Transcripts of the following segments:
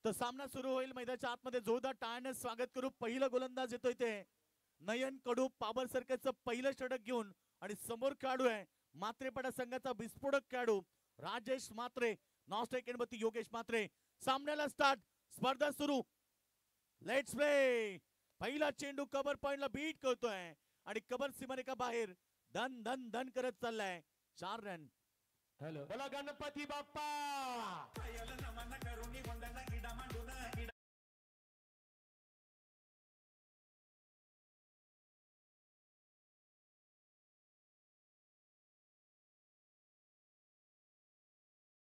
तर सामना सुरू होईल. मैदानाच्या आतमध्ये जोरदार टाळ्याने स्वागत करू. पहिला गोलंदाज येतोय ते नयन कडू पाबर सर्कलचं पहिलं षटक घेऊन आणि समोर खेळाडू आहे मात्रेपाडा संघाचा विस्फोटक खेळाडू राजेश मात्रे. नॉस्ट्राईक एंडवरती योगेश मात्रे. सामन्याला स्टार्ट. स्पर्धा सुरू. Let's play. पहिला चेंडू कव्हर पॉइंटला बीट करतोय आणि कव्हर सीमारेखा बाहेर धन धन धन करत चाललाय. 4 रन. हॅलो बोला गणपती बाप्पा.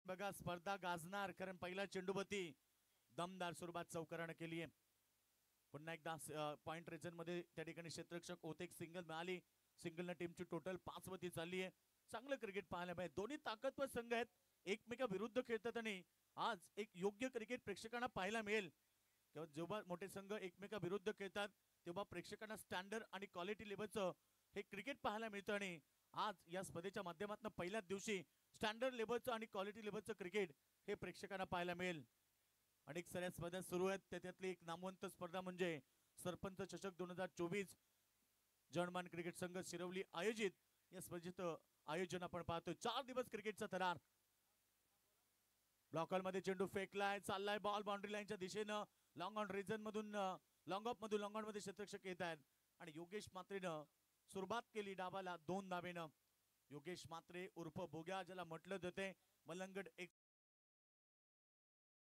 बघा स्पर्धा गाजणार कारण पहिला चेंडूवरती दमदार स्वरूपात चौकारानं केली आहे. पुन्हा एकदा पॉइंट रिजन मध्ये त्या ठिकाणी क्षेत्ररक्षक होते. एक सिंगल मिळाली. सिंगलनं टीमची टोटल 5 वरती चालली आहे. चांगलं क्रिकेट पाहायला पाहिजे. दोन्ही ताकदवर संघ आहेत. एकमेका विरुद्ध खेळतात आणि आज एक योग्य क्रिकेट प्रेक्षकांना पाहायला मिळेल. जेव्हा मोठे संघ एकमेका विरुद्ध खेळतात तेव्हा प्रेक्षकांना स्टँडर्ड आणि क्वालिटी लेवलचं हे क्रिकेट पाहायला मिळतं आणि आज या स्पर्धेच्या माध्यमातून पहिल्याच दिवशी स्टँडर्ड लेवलचं आणि क्वालिटी लेवलचं क्रिकेट हे प्रेक्षकांना पाहायला मिळेल. अनेक साऱ्या स्पर्धा सुरू आहेत. त्यातली एक नामवंत स्पर्धा म्हणजे सरपंच चषक 2024 जर्मन क्रिकेट संघ शिरवली आयोजित या स्पर्धेचं आयोजन आपण पाहतोय. 4 दिवस क्रिकेटचा थरार. ब्लॉकर मध्ये चेंडू फेकलाय. चाललाय बॉल बाउंड्री लाईनच्या दिशेनं. लॉंग ऑन रिजन मधून लॉंग ऑफ मधून लॉंग ऑन मध्ये क्षेत्ररक्षक येत आहेत आणि योगेश मात्रेनं सुरुवात केली डावाला 2 धावेनं. योगेश मात्रे उर्फ बोग्या ज्याला म्हटलं जाते. मलंगड एक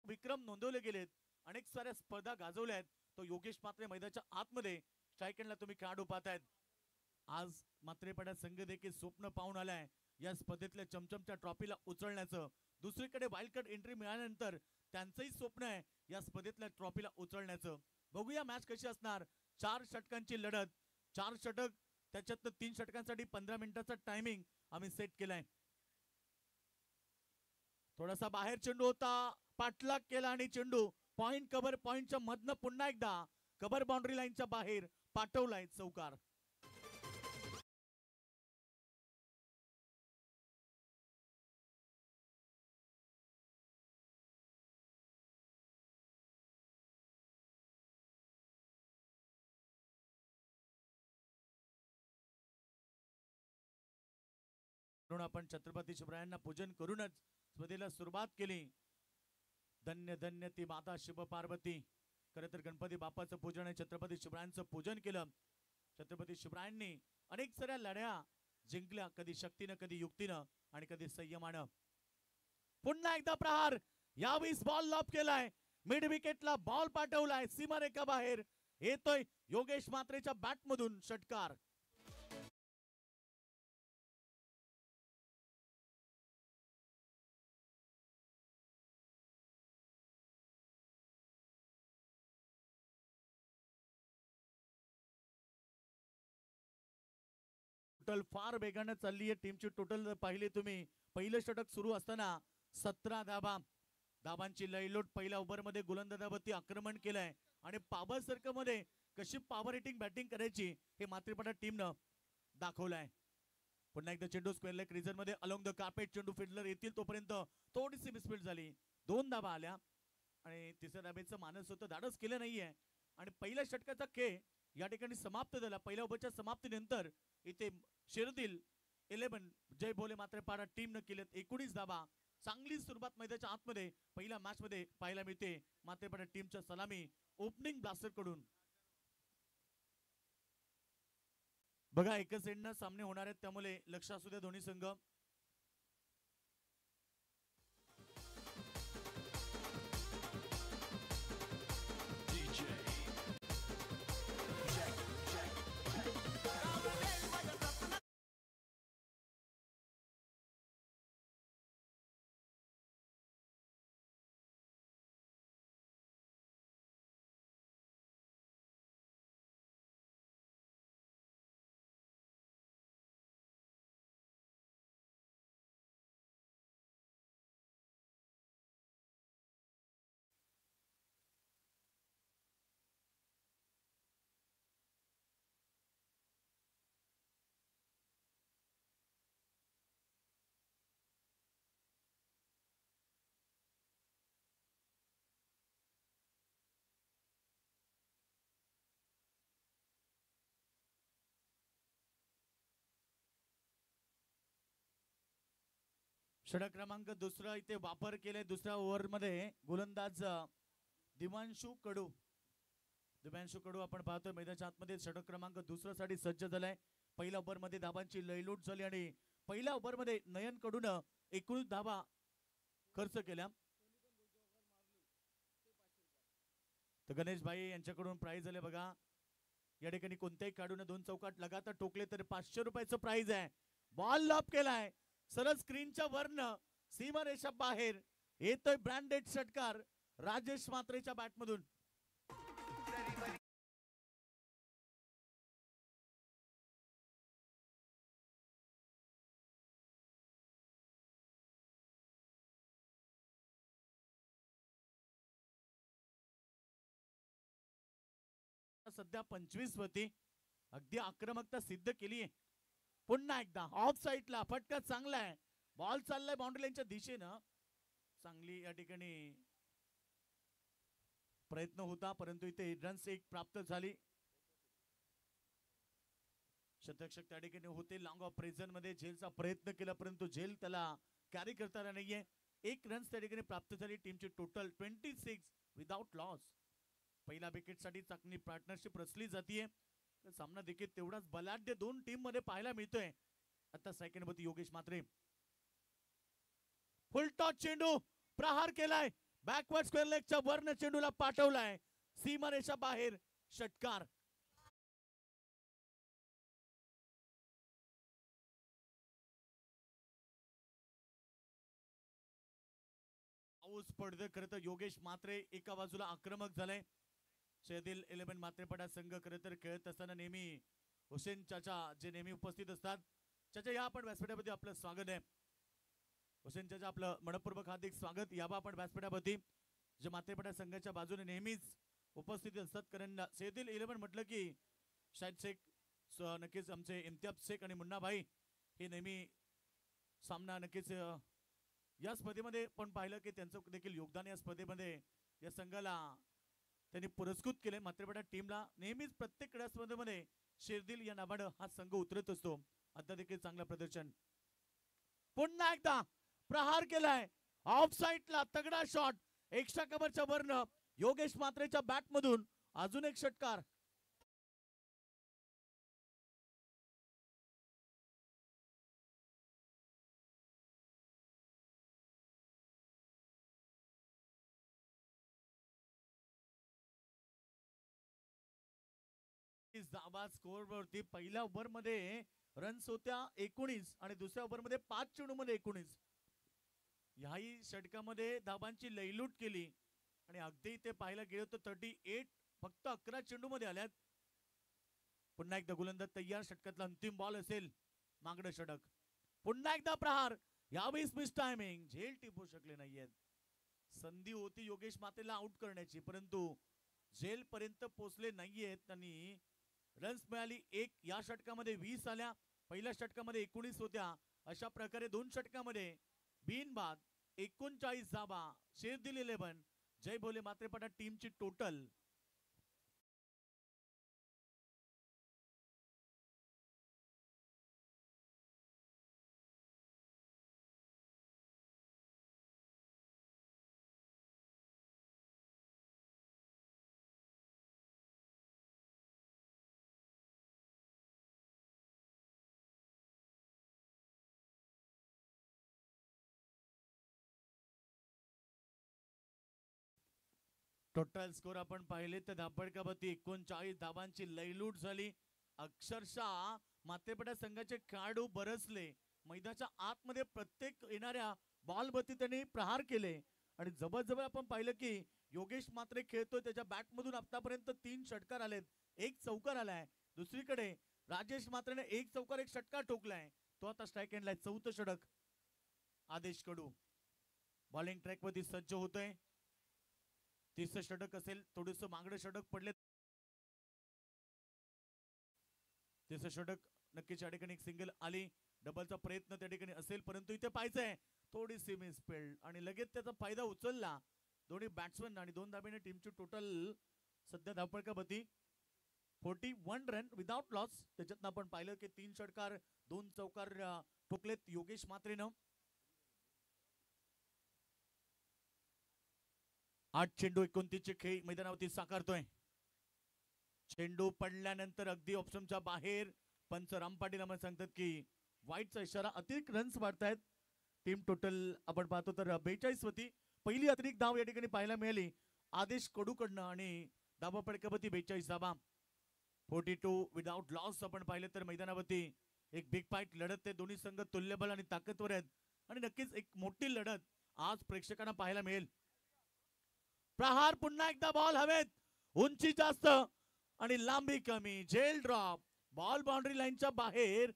विक्रम नोंदवले गेलेत. अनेक साऱ्या स्पर्धा गाजवल्या आहेत. तो योगेश मात्रे मैदानाच्या आतमध्ये स्ट्राईक एंडला तुम्ही खेळाडू पाहतायत. आज मात्रेपाडा संघ देखील स्वप्न पाहून आलाय या स्पर्धेतल्या चमचमच्या ट्रॉफीला उचलण्याचं. दुसरीकडे वाईल्ड कार्ड एंट्री मिळाल्यानंतर त्यांचंही स्वप्न आहे या स्पर्धेतल्या ट्रॉफीला उचलण्याचं. बघूया मॅच कशी असणार. 4 षटकांची लढत. 4 षटक त्याच्यात 3 षटकांसाठी 15 मिनिटाचा टायमिंग आम्ही सेट केलाय. थोडासा बाहेर चेंडू होता. पाठलाग केला आणि चेंडू पॉइंट कव्हर पॉइंटच्या मधनं पुन्हा एकदा कव्हर बाउंड्री लाईनच्या बाहेर पाठवलाय चौकार. म्हणून आपण छत्रपती शिवरायांना पूजन करूनच स्पर्धेला सुरुवात केली. धन्य धन्य ती माता शिव पार्वती. खरं तर गणपती बाप्पाचं पूजन आणि छत्रपती शिवरायांचं पूजन केलं. छत्रपती शिवरायांनी अनेक साऱ्या लढ्या जिंकल्या. कधी शक्तीनं, कधी युक्तीनं आणि कधी संयमानं. पुन्हा एकदा प्रहार. यावेळेस बॉल लॉप केलाय. मिड विकेटला बॉल पाठवलाय. सीमारेखा बाहेर येतोय योगेश मात्रेच्या बॅट मधून षटकार. टोटल फार वेगाने चालली आहे टीमची. टोटल पाहिले तुम्ही पहिलं षटक सुरू असताना 17 धाबा. धाबांची लयलोट पहिल्या ओव्हर मध्ये गोलंदाजावरती आक्रमण केलंय आणि पॉवर सर्कल मध्ये कशी पॉवर हिटिंग बॅटिंग करायची हे मात्रेपाडा टीमनं दाखवलंय. पुन्हा एकदा चेंडू स्क्वेअर लेग रिजन मध्ये अलोंग द कार्पेट चेंडू फिल्डर येतील तोपर्यंत थोडीशी मिसफील्ड झाली. 2 धाबा आल्या आणि तिसऱ्या धाबेचं मानस होतं धाडस केलं नाहीये आणि पहिल्या षटकाचा खेळ या ठिकाणी समाप्त झाला. पहिल्या ओव्हरच्या समाप्तीनंतर इथे शिरतील 11 जय भोले मात्रेपाडा टीमनं केलेत 19 धाबा. चांगली सुरुवात मैदानाच्या आतमध्ये पहिल्या मॅच मध्ये पाहायला मिळते मात्रेपाडा टीमच्या सलामी ओपनिंग ब्लास्टर कडून. बघा एकच एंडनं सामने होणार आहेत त्यामुळे लक्ष असू द्या दोन्ही संघ. षटक क्रमांक दुसरा इथे वापर केलाय दुसऱ्या ओव्हर मध्ये गोलंदाज दिव्यांशू कडू. दिव्यांशू कडू आपण पाहतोय मैदानाच्या आतमध्ये षटक क्रमांक दुसरा साठी सज्ज झालाय. पहिल्या ओव्हर मध्ये धाबांची लयलूट झाली आणि पहिल्या ओव्हर मध्ये नयन कडून 19 धाबा खर्च केल्या. तर गणेश भाई यांच्याकडून प्राइज आले बघा. या ठिकाणी कोणत्याही खेळाडूने 2 चौकाट लगातार टोकले तर 500 रुपयाचं प्राइज आहे. बॉल लॉब केलाय सरळ स्क्रीनच्या वरनं सीमारेषा बाहेर येतोय ब्रँडेड षटकार राजेश म्हात्रेच्या बॅट मधून. सध्या 25 वरती अगदी आक्रमकता सिद्ध केली. पुन्हा एकदा ऑफ साइडला फटका चांगला आहे. बॉल चाललाय बाउंड्री लाईनच्या दिशेनं. चांगली या ठिकाणी प्रयत्न होता परंतु इथे रन्स एक प्राप्त झाली. शतरक्षक त्या ठिकाणी होते. लॉंग ऑफ प्रेझेंट मध्ये झेलचा प्रयत्न केला परंतु झेल त्याला कॅरी करता आला नाहीये. 1 रन्स त्या ठिकाणी प्राप्त झाली. टीमची टोटल 26 विदाउट लॉस. पहिल्या विकेट साठी चांगली पार्टनरशिप रचली जातीये. सामना देखील तेवढाच बलाढ्य दोन टीम मध्ये पाहायला मिळतोय. आता सेकंड मध्ये योगेश म्हात्रे फुल टॉस चेंडू प्रहार केलाय. बॅकवर्ड स्क्वेअर लेगच्या वरनं चेंडूला पाठवलाय सीमारेषा बाहेर. षटकार. पाऊस पडतोय खरं तर योगेश म्हात्रे एका बाजूला आक्रमक झालाय. शहदील 11 म्हात्रेपडा संघ खरं तर खेळत असताना नेहमी हुसेन चाचा जे नेहमी उपस्थित असतात. चाचा या आपण व्यासपीठामध्ये आपलं स्वागत आहे. हुसेन चाचा आपलं मनपूर्वक हार्दिक स्वागत. याबा आपण व्यासपीठामध्ये जे म्हात्रेपडा संघाच्या बाजूने नेहमीच उपस्थित असतात. कारण शहदील 11 म्हटलं की शाहिद शेख नक्कीच आमचे इम्तियाज शेख आणि मुन्ना भाई हे नेहमी सामना नक्कीच या स्पर्धेमध्ये पण पाहिलं की त्यांचं देखील योगदान या स्पर्धेमध्ये या संघाला त्यांनी पुरस्कृत केले. म्हात्रेपडा टीमला नेहमीच प्रत्येक क्रीडा स्पर्धेमध्ये शेरदिल या नावानं हा संघ उतरत असतो. आता देखील चांगलं प्रदर्शन. पुन्हा एकदा प्रहार केलाय ऑफ साइडला तगडा शॉट एक्स्ट्रा कव्हरच्या वरनं योगेश म्हात्रेच्या बॅट मधून. अजून एक षटकार. स्कोर वरती पहिल्या ओव्हर मध्ये रन्स होत्या 19 आणि दुसऱ्या ओव्हर मध्ये 5 चेंडू मध्ये 19. याही षटकामध्ये धाबांची लयलूट केली आणि अगदी इथे पाहायला गेलो तर 38 फक्त 11 चेंडू मध्ये आल्यात. पुन्हा एकदा गोलंदाज तयार. षटकातला अंतिम बॉल असेल मागडं षटक. पुन्हा एकदा प्रहार. यावेळेस मिस टायमिंग. झेल टिपू शकले नाहीयेत. संधी होती योगेश म्हात्रेला आउट करण्याची परंतु झेल पर्यंत पोहोचले नाहीयेत आणि रन्स मिळाली 1. या षटकामध्ये 20 आल्या. पहिल्या षटकामध्ये 19 होत्या. अशा प्रकारे 2 षटकामध्ये बिनबाद 39 धाबा. शेरदिल 11 जय भोले म्हात्रेपडा टीमची टोटल टोटल स्कोर आपण पाहिले तर धापडकावरती 39 धाबांची लयलूट झाली. अक्षरशः म्हात्रेपडा संघाचे खेळाडू बरसले. मैदानाच्या आतमध्ये प्रत्येक येणाऱ्या बॉलवरती त्यांनी प्रहार केले आणि जवळजवळ आपण पाहिलं की योगेश म्हात्रे खेळतोय त्याच्या बॅट मधून आतापर्यंत 3 षटकार आलेत. 1 चौकार आलाय. दुसरीकडे राजेश म्हात्रेने 1 चौकार 1 षटकार ठोकलाय. तो आता स्ट्राइक एंडला 4थं षटक. आदेश कडू बॉलिंग ट्रॅक वरती सज्ज होतोय. 30 षटक असेल. थोडस मागडे षटक पडले. 30 षटक नक्कीच या ठिकाणी एक सिंगल आली. डबलचा प्रयत्न त्या ठिकाणी असेल परंतु इथे पाहायचंय थोडीशी मिसफील्ड आणि लगेच त्याचा फायदा उचलला दोन्ही बॅट्समन आणि 2 धाब्याने टीमची टोटल सध्या धावपळकावरती 41 रन विदाउट लॉस. त्याच्यात आपण पाहिलं की 3 षटकार 2 चौकार ठोकलेत योगेश म्हात्रेनं. 8 चेंडू 29 चे खेळ मैदानावरती साकारतोय. चेंडू पडल्यानंतर अगदी ऑप्शनच्या बाहेर पंच राम पाटील आम्हाला सांगतात की वाईटचा इशारा. अतिरिक्त रन्स वाढतायत. टीम टोटल आपण पाहतो तर 42 वरती. पहिली अतिरिक्त धाव या ठिकाणी पाहायला मिळाली आदेश कडूकडनं आणि धाबा फटकावरती 42 धाबा. 42 विदाउट लॉस आपण पाहिलं तर मैदानावरती एक बिग फाईट लढत आहे. दोन्ही संघ तुल्यबळ आणि ताकदवर आहेत आणि नक्कीच एक मोठी लढत आज प्रेक्षकांना पाहायला मिळेल. प्रहार पुन्हा एकदा बॉल हवेत. उंची जास्त आणि लांबी कमी. झेल ड्रॉप. बॉल बाउंड्री लाईनच्या बाहेर.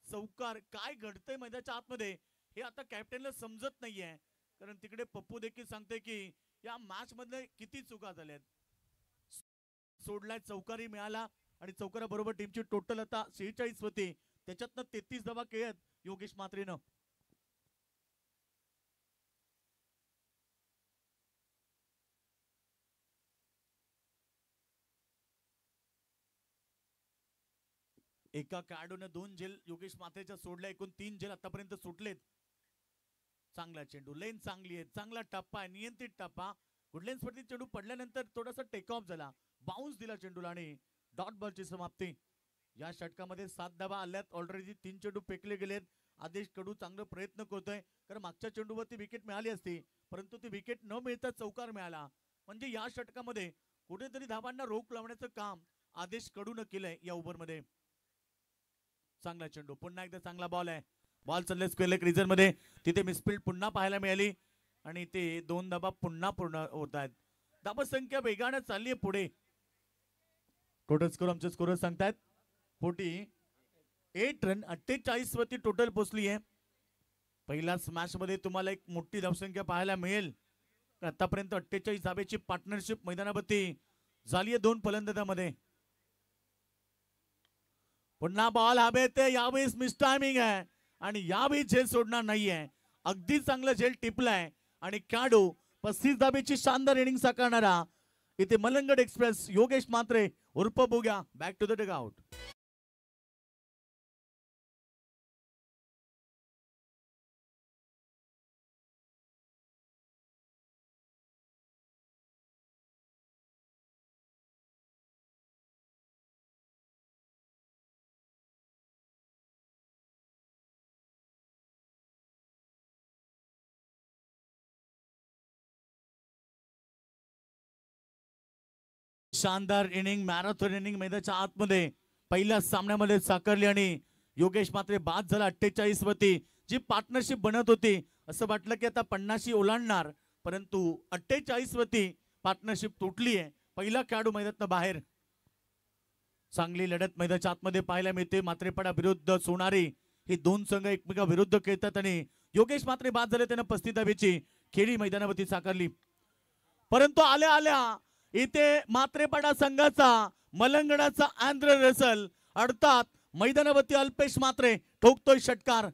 चौकार. काय घडतंय मैदानाच्या आतमध्ये हे आता कॅप्टनला समजत नाहीये. कारण तिकडे पप्पू देखील सांगते की या मॅच मधले किती चुका झाल्यात. सोडलाय. चौकारी मिळाला आणि चौकाराबरोबर टीमची टोटल आता 46 होती. त्याच्यातनं 33 धावा केल्यात योगेश म्हात्रेनं. एका खेळाडूने 2 झेल योगेश म्हात्रेच्या सोडल्या. एकूण 3 झेल आतापर्यंत सुटलेत. चांगला चेंडू. लेन चांगली आहे. चांगला टप्पा आहे. नियंत्रित टप्पा. गुडलेन स्पर्धेत चेंडू पडल्यानंतर थोडासा टेक ऑफ झाला. बाउन्स दिला चेंडूला आणि डॉट बॉलची समाप्ती. या षटकामध्ये 7 धावा आल्यात. ऑलरेडी 3 चेंडू फेकले गेलेत. आदेश कडू चांगला प्रयत्न करतोय कारण मागच्या चेंडूवरती विकेट मिळाली असती परंतु ती विकेट न मिळता चौकार मिळाला. म्हणजे या षटकामध्ये कुठेतरी धावांना रोख लावण्याचं काम आदेश कडून केलंय या ओव्हरमध्ये. चांगला चेंडू. पुन्हा एकदा चांगला बॉल आहे. बॉल चालले स्क्वेअर लेग रिजन मध्ये. तिथे मिसफील्ड पुन्हा पाहायला मिळाली आणि ते 2 धाबा पुन्हा पूर्ण होत आहेत. धाबा संख्या वेगाने चालली आहे पुढे. टोटल स्कोर आमचे स्कोर सांगतायत 48 रन 48 वरती टोटल पोहोचली आहे. पहिल्याच मॅच मध्ये तुम्हाला एक मोठी धावसंख्या पाहायला मिळेल. आतापर्यंत 48 धाब्याची पार्टनरशिप मैदानावरती झाली आहे 2 फलंदाजांमध्ये. पुन्हा बॉल हवेत. यावेळेस मिस टायमिंग आहे आणि यावेळी झेल सोडणार नाहीये. अगदी चांगलं झेल टिपलाय आणि खेळाडू 35 धाब्याची शानदार इनिंग साकारणारा इथे मलंगड एक्सप्रेस योगेश म्हात्रे उर्फ बोग्या बॅक टू द डगआउट. शानदार इनिंग. मॅरेथॉन इनिंग मैदानाच्या आतमध्ये पहिल्या सामन्यामध्ये साकारली आणि योगेश म्हात्रे बाद झाला 48 वरती. जी पार्टनरशिप बनत होती असं वाटलं की आता 50 ओलांडणार परंतु 48 वरती पार्टनरशिप तुटली आहे. पहिला खेळाडू मैदानात बाहेर. चांगली लढत मैदानाच्या आतमध्ये पाहायला मिळते. म्हात्रेपाडा विरुद्ध सोनारी हे 2 संघ एकमेका विरुद्ध खेळतात आणि योगेश म्हात्रे बाद झाले. त्यानं 35 धाब्याची खेळी मैदानावरती साकारली परंतु आल्या आल्या इथे म्हात्रेपाडा संघाचा मलंगडाचा आंध्र रसल अर्थात मैदानावरती अल्पेश म्हात्रे ठोकतोय षटकार.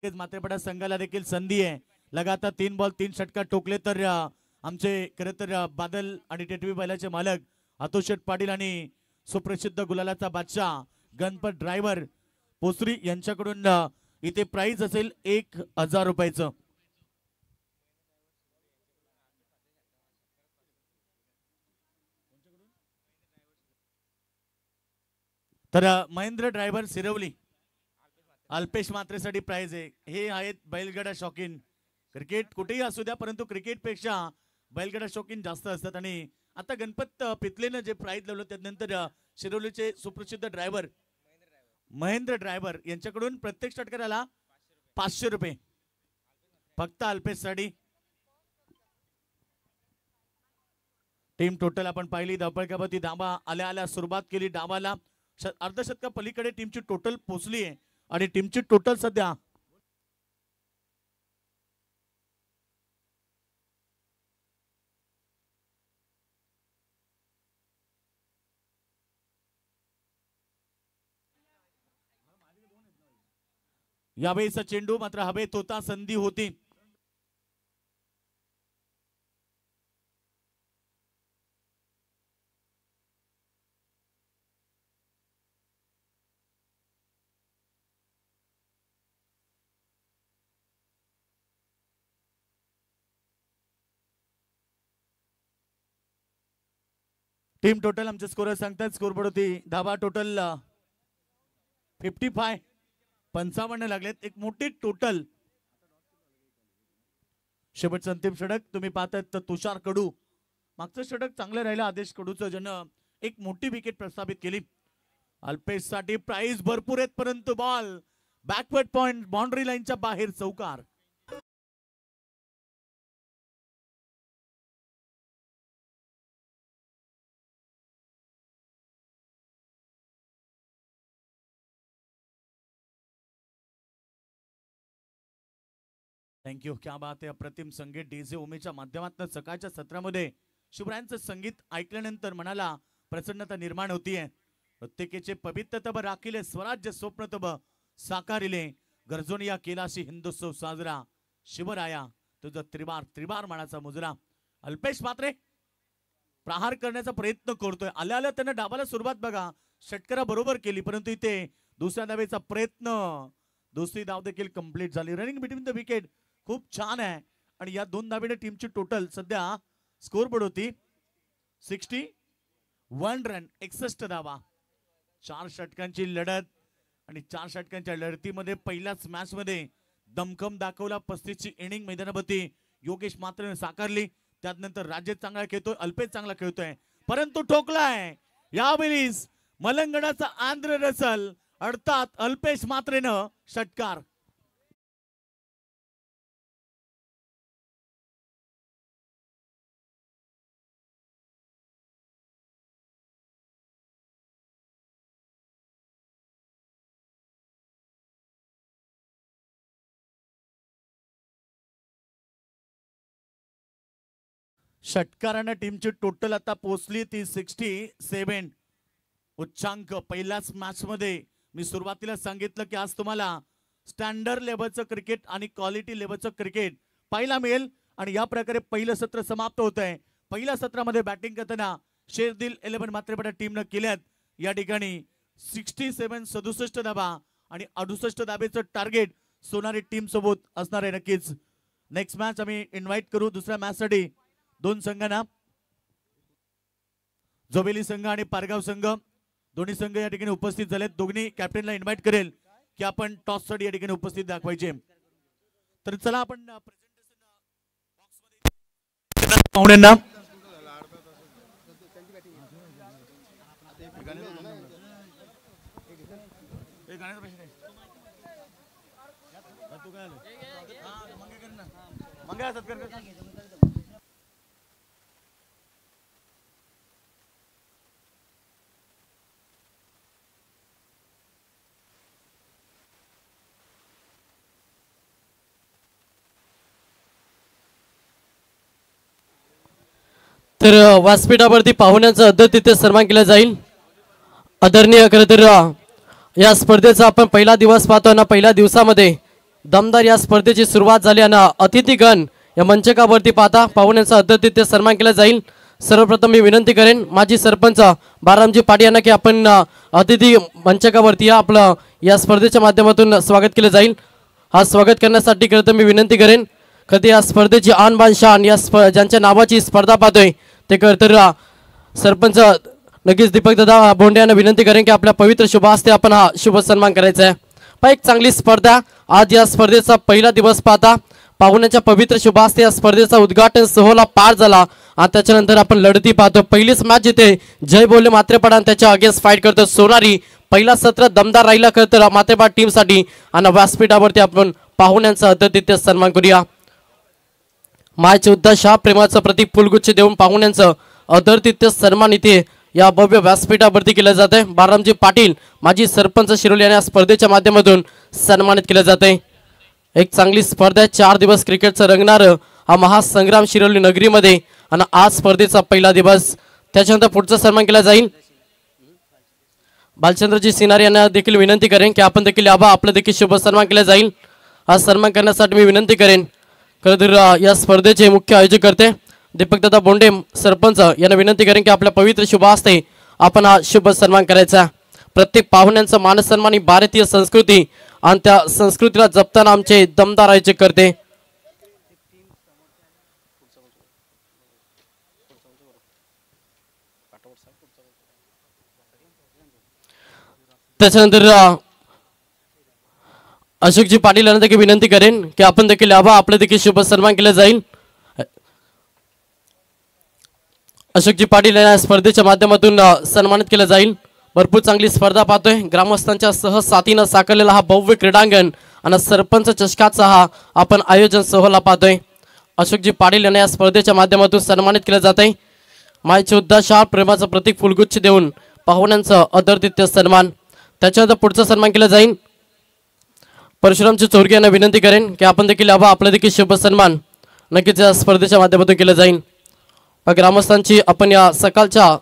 म्हात्रेपाडा संघाला देखील संधी आहे. लगातार 3 बॉल 3 षटकार ठोकले तर आमचे खरं तर बादल आणि टेटवी बैलाचे मालक अतुल पाटील आणि सुप्रसिद्ध गुलालाचा बादशाह गणपत ड्रायव्हर पोसरी यांच्याकडून इथे प्राइज असेल 1000 रुपयाचं. तर महेंद्र ड्रायव्हर सिरवली अल्पेश म्हात्रेसाठी प्राइज आहे. हे आहेत बैलगाडा शौकीन. क्रिकेट कुठेही असू द्या परंतु क्रिकेट पेक्षा बैलगाडा शौकीन जास्त असतात आणि आता गणपत पितलेनं जे प्राइज लावलं त्यानंतर शिरोलीचे सुप्रसिद्ध ड्रायव्हर महेंद्र ड्रायव्हर यांच्याकडून प्रत्येक षटकाराला 500 रुपये फक्त अल्पेश साठी. टीम टोटल आपण पाहिली. धावपळकावरती धाबा आल्या आल्या सुरुवात केली. डावाला अर्धशतका पलीकडे टीमची टोटल पोहोचली आहे आणि टीमची टोटल सध्या यावेळीचा चेंडू मात्र हवेत होता, संधी होती. टीम टोटल आमचे स्कोर सांगतात. स्कोरबोर्ड होती धाबा टोटल 55, 55 लागलेत. एक मोठी टोटल. शेवटचं अंतिम षटक तुम्ही पाहताय तर तुषार कडू. मागचं षटक चांगलं राहिलं आदेश कडूचं, ज्यानं एक मोठी विकेट प्रस्थापित केली. अल्पेश साठी प्राइस भरपूर आहेत, परंतु बॉल बॅकवर्ड पॉइंट बाउंड्री लाईनच्या बाहेर चौकार. थँक्यू. क्या बात आहे. अप्रतिम संगीत डीजे उमेच्या माध्यमातून सकाळच्या सत्रामध्ये शिवरायांचं संगीत ऐकल्यानंतर मनाला प्रसन्नता निर्माण होतीये. प्रत्येकाचे पवित्र तब राखिले, स्वराज्य स्वप्न तब साकारिले, गरजोनिया केलाशी हिंदुत्सव साजरा, शिवराया तुझं त्रिबार त्रिबार मानाचा मुजरा. अल्पेश मात्रे प्रहार करण्याचा प्रयत्न करतोय. आल्या आल्या त्यानं डाबाला सुरुवात बघा षटकारा बरोबर केली, परंतु इथे दुसऱ्या धावेचा प्रयत्न, दुसरी धाव देखील कंप्लीट झाली. रनिंग बिटवीन द विकेट खूप छान आहे. आणि या दोन धावेने टीमची टोटल सध्या स्कोर बोर्ड होती 61 रन, 61 धावा. 4 षटकांची लढत आणि 4 षटकांच्या लढतीमध्ये पहिल्याच मॅच मध्ये दमखम दाखवला. 35 ची इनिंग मैदानावरती योगेश मात्रेने साकारली. त्यानंतर राजेश चांगला खेळतोय, अल्पेश चांगला खेळतोय, परंतु ठोकलाय यावेळी मलंगणाचा आंध्र रसल अर्थात अल्पेश मात्रेनं षटकार. षटकाराने टीमची टोटल आता पोहोचली ती 67. उच्चांक पहिल्याच मॅच मध्ये मी सुरुवातीला सांगितलं की आज तुम्हाला स्टँडर्ड लेवलचं क्रिकेट आणि क्वालिटी लेवलचं क्रिकेट पाहायला मिळेल. आणि या प्रकारे पहिलं सत्र समाप्त होत आहे. पहिल्या सत्रामध्ये बॅटिंग करताना शेरदिल 11 मात्रेपटा टीमनं केल्यात. या ठिकाणी 67 धाबा आणि 68 धाबेचं टार्गेट सोनारी टीम सोबत असणार आहे. नक्कीच नेक्स्ट मॅच आम्ही इन्व्हाइट करू दुसऱ्या मॅच साठी दोन संघांना. जोबेली संघ आणि पारगाव संघ दोन्ही संघ या ठिकाणी उपस्थित झालेत. दोन्ही कॅप्टनला इन्व्हाइट करेल की आपण टॉस साठी या ठिकाणी उपस्थित दाखवायचे. तर चला आपण पाहुण्यांना तर व्यासपीठावरती पाहुण्यांचा अद्यतिथ्य सन्मान केला जाईल. आदरणीय खरं तर या स्पर्धेचा आपण पहिला दिवस पाहतो ना. पहिल्या दिवसामध्ये दमदार या स्पर्धेची सुरुवात झाली आणि अतिथीगण या मंचकावरती पाहता पाहुण्यांचा अद्यतिथ्य सन्मान केला जाईल. सर्वप्रथम मी विनंती करेन माजी सरपंच बारामजी पाटील यांना की आपण अतिथी मंचकावरती या आपलं या स्पर्धेच्या माध्यमातून स्वागत केलं जाईल. हा स्वागत करण्यासाठी खरं तर मी विनंती करेन कधी या स्पर्धेची आन बान शान या ज्यांच्या नावाची स्पर्धा पाहतोय ते तर सरपंच नक्कीच दीपक दादा बोंडे यांना विनंती करेन की आपल्या पवित्र शुभ हस्ते आपण हा शुभ सन्मान करायचा आहे. एक चांगली स्पर्धा आज या स्पर्धेचा पहिला दिवस पाहता पाहुण्याच्या पवित्र शुभ हस्ते या स्पर्धेचा उद्घाटन सोहळा पार झाला. आणि त्याच्यानंतर आपण लढती पाहतो. पहिलीच मॅच जिथे जय बोले मात्रेपाडा त्याच्या अगेन्स्ट फाईट करतो सोनारी. पहिला सत्र दमदार राहिला तर मात्रेपाड टीम साठी आणि व्यासपीठावरती आपण पाहुण्यांचा अतिथ्य सन्मान करूया. मायचे उद्देश हा प्रेमाचं प्रतीक फुलगुच्छ देऊन पाहुण्यांचं अतिथ्य सन्मान इथे या भव्य व्यासपीठावरती केलं जात आहे. बारामजी पाटील माजी सरपंच शिरोली यांना स्पर्धेच्या माध्यमातून सन्मानित केलं जात आहे. एक चांगली स्पर्धा आहे. 4 दिवस क्रिकेटचं रंगणार हा महासंग्राम शिरोली नगरीमध्ये आणि आज स्पर्धेचा पहिला दिवस. त्याच्यानंतर पुढचा सन्मान केला जाईल बालचंद्रजी सिनार यांना देखील विनंती करेन की आपण देखील यावा, आपलं देखील शुभ सन्मान केला जाईल। हा सन्मान करण्यासाठी मी विनंती करेन खरं तर या स्पर्धेचे मुख्य आयोजक करते दीपकदादा बोंडे सरपंच यांना विनंती करेन की आपल्या पवित्र शुभ हस्ते आपण हा शुभ सन्मान करायचा। प्रत्येक पाहुण्यांचा मानसन्मान ही भारतीय संस्कृती आणि त्या संस्कृतीला जपताना आमचे दमदार आयोजक करते। त्याच्यानंतर अशोकजी पाटील यांना देखील विनंती करेन की आपण देखील यावा, आपलं देखील शुभ सन्मान केला जाईल। अशोकजी पाटील यांना स्पर्धेच्या माध्यमातून सन्मानित केलं जाईल। भरपूर चांगली स्पर्धा पाहतोय, ग्रामस्थांच्या सहसाथीनं साकारलेला हा भव्य क्रीडांगण आणि सरपंच चषकाचा हा आपण आयोजन सोहळा पाहतोय। अशोकजी पाटील यांना या स्पर्धेच्या माध्यमातून सन्मानित केलं जात आहे। मायेचे उद्देश हा प्रेमाचं प्रतीक फुलगुच्छ देऊन पाहुण्यांचं आदरातिथ्य सन्मान। त्याच्यानंतर पुढचा सन्मान केला जाईल। परशुरामजी चौरगे यांना विनंती करेन की आपण देखील यावा, आपलं देखील शुभ सन्मान नक्कीच या स्पर्धेच्या माध्यमातून केलं जाईल। ग्रामस्थांची आपण या सकाळच्या